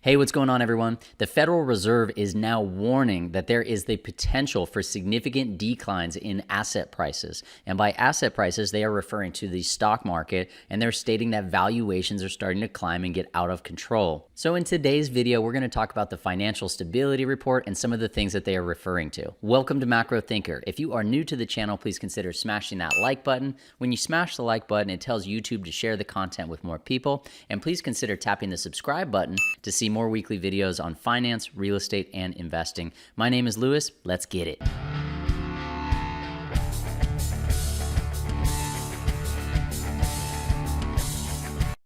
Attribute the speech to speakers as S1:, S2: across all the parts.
S1: Hey, what's going on, everyone? The Federal Reserve is now warning that there is the potential for significant declines in asset prices. And by asset prices, they are referring to the stock market, and they're stating that valuations are starting to climb and get out of control. So in today's video, we're going to talk about the Financial Stability Report and some of the things that they are referring to. Welcome to Macro Thinker. If you are new to the channel, please consider smashing that like button. When you smash the like button, it tells YouTube to share the content with more people. And please consider tapping the subscribe button to see more weekly videos on finance, real estate, and investing. My name is Lewis. Let's get it.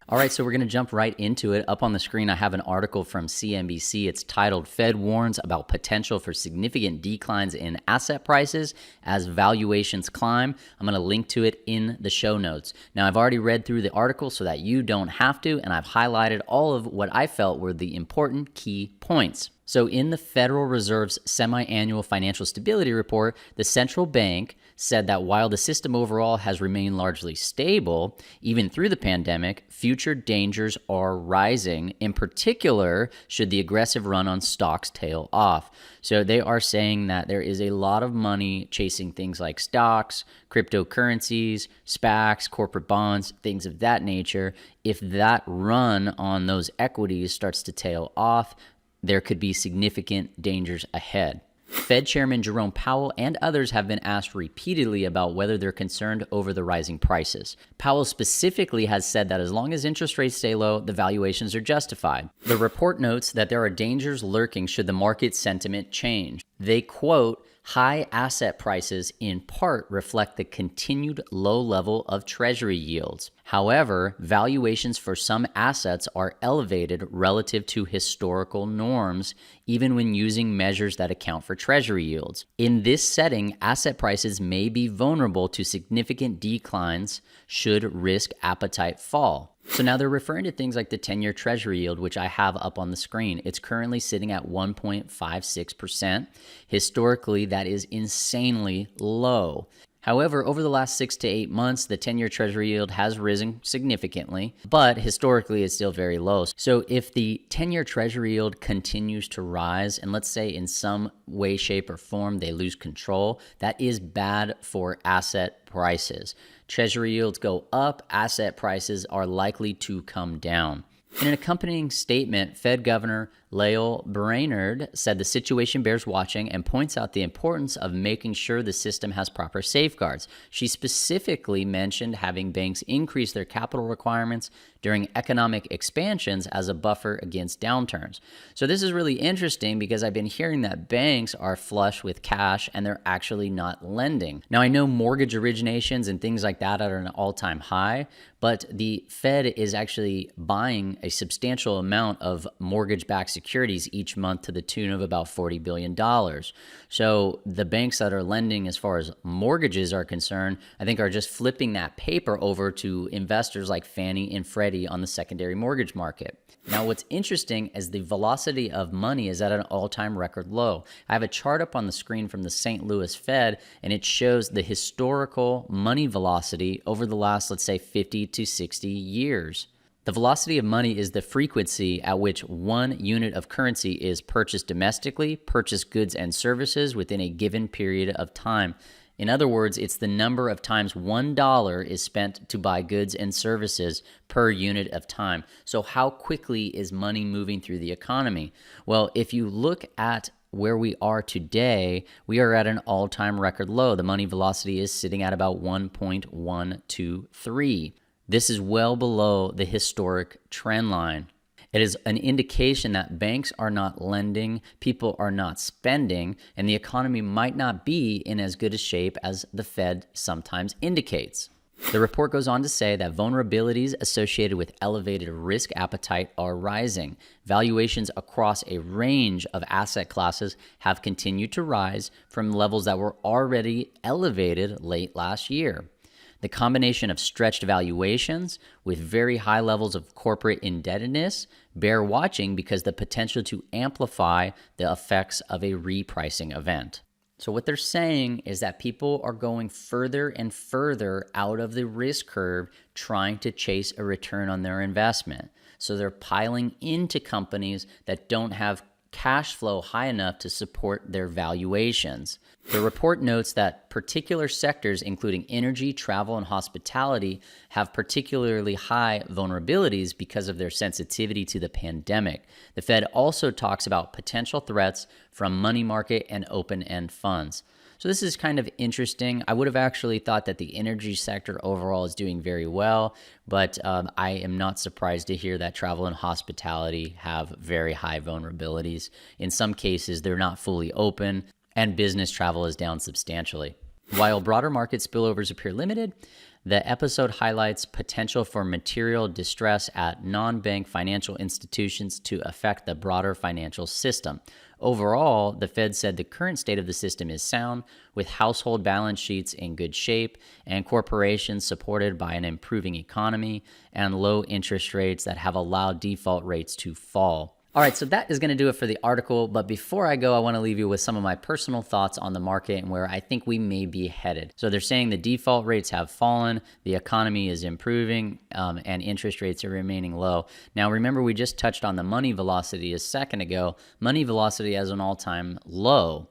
S1: All right, so we're going to jump right into it. Up on the screen, I have an article from CNBC. It's titled, Fed Warns About Potential for Significant Declines in Asset Prices as Valuations Climb. I'm going to link to it in the show notes. Now, I've already read through the article so that you don't have to, and I've highlighted all of what I felt were the important key points. So in the Federal Reserve's semi-annual Financial Stability Report, the central bank said that while the system overall has remained largely stable, even through the pandemic, future dangers are rising, in particular, should the aggressive run on stocks tail off. So they are saying that there is a lot of money chasing things like stocks, cryptocurrencies, SPACs, corporate bonds, things of that nature. If that run on those equities starts to tail off, there could be significant dangers ahead. Fed Chairman Jerome Powell and others have been asked repeatedly about whether they're concerned over the rising prices. Powell specifically has said that as long as interest rates stay low, the valuations are justified. The report notes that there are dangers lurking should the market sentiment change. They quote, high asset prices in part reflect the continued low level of treasury yields. However, valuations for some assets are elevated relative to historical norms, even when using measures that account for treasury yields. In this setting, asset prices may be vulnerable to significant declines should risk appetite fall. So now they're referring to things like the 10-year treasury yield, which I have up on the screen. It's currently sitting at 1.56%. Historically, that is insanely low. However, over the last 6 to 8 months, the 10-year treasury yield has risen significantly, but historically it's still very low. So if the 10-year treasury yield continues to rise, and let's say in some way, shape, or form they lose control, that is bad for asset prices. Treasury yields go up, asset prices are likely to come down. In an accompanying statement, Fed Governor Lael Brainerd said the situation bears watching and points out the importance of making sure the system has proper safeguards. She specifically mentioned having banks increase their capital requirements during economic expansions as a buffer against downturns. So this is really interesting because I've been hearing that banks are flush with cash and they're actually not lending. Now, I know mortgage originations and things like that are at an all-time high, but the Fed is actually buying a substantial amount of mortgage-backed securities each month to the tune of about $40 billion. So the banks that are lending as far as mortgages are concerned, I think are just flipping that paper over to investors like Fannie and Freddie on the secondary mortgage market. Now, what's interesting is the velocity of money is at an all-time record low. I have a chart up on the screen from the St. Louis Fed, and it shows the historical money velocity over the last, let's say, 50 to 60 years. The velocity of money is the frequency at which one unit of currency is purchased domestically, purchased goods and services within a given period of time. In other words, it's the number of times $1 is spent to buy goods and services per unit of time. So how quickly is money moving through the economy? Well, if you look at where we are today, we are at an all-time record low. The money velocity is sitting at about 1.123. This is well below the historic trend line. It is an indication that banks are not lending, people are not spending, and the economy might not be in as good a shape as the Fed sometimes indicates. The report goes on to say that vulnerabilities associated with elevated risk appetite are rising. Valuations across a range of asset classes have continued to rise from levels that were already elevated late last year. The combination of stretched valuations with very high levels of corporate indebtedness bear watching because the potential to amplify the effects of a repricing event. So what they're saying is that people are going further and further out of the risk curve trying to chase a return on their investment. So they're piling into companies that don't have cash flow high enough to support their valuations. The report notes that particular sectors, including energy, travel, and hospitality, have particularly high vulnerabilities because of their sensitivity to the pandemic. The Fed also talks about potential threats from money market and open-end funds. So this is kind of interesting. I would have actually thought that the energy sector overall is doing very well, but I am not surprised to hear that travel and hospitality have very high vulnerabilities. In some cases, they're not fully open, and business travel is down substantially. While broader market spillovers appear limited, the episode highlights potential for material distress at non-bank financial institutions to affect the broader financial system. Overall, the Fed said the current state of the system is sound, with household balance sheets in good shape and corporations supported by an improving economy and low interest rates that have allowed default rates to fall. All right, so that is going to do it for the article. But before I go, I want to leave you with some of my personal thoughts on the market and where I think we may be headed. So they're saying the default rates have fallen, the economy is improving, and interest rates are remaining low. Now, remember, we just touched on the money velocity a second ago. Money velocity has an all-time low.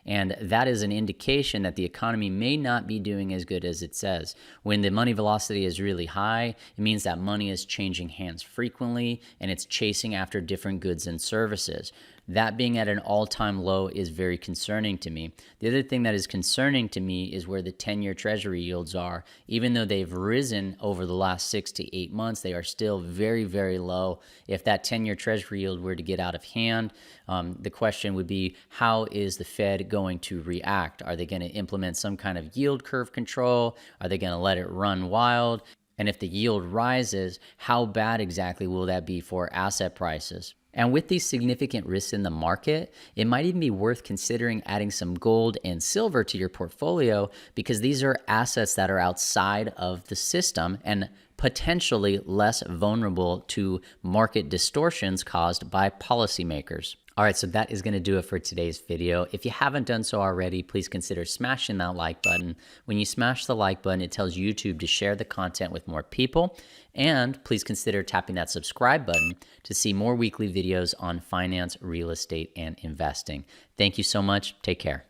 S1: And that is an indication that the economy may not be doing as good as it says. When the money velocity is really high, it means that money is changing hands frequently and it's chasing after different goods and services. That being at an all-time low is very concerning to me. The other thing that is concerning to me is where the 10-year Treasury yields are. Even though they've risen over the last 6 to 8 months, they are still very, very low. If that 10-year Treasury yield were to get out of hand, the question would be, how is the Fed going to react? Are they going to implement some kind of yield curve control? Are they going to let it run wild? And if the yield rises, how bad exactly will that be for asset prices? And with these significant risks in the market, it might even be worth considering adding some gold and silver to your portfolio, because these are assets that are outside of the system and potentially less vulnerable to market distortions caused by policymakers. All right, so that is going to do it for today's video. If you haven't done so already, please consider smashing that like button. When you smash the like button, it tells YouTube to share the content with more people. And please consider tapping that subscribe button to see more weekly videos on finance, real estate, and investing. Thank you so much. Take care.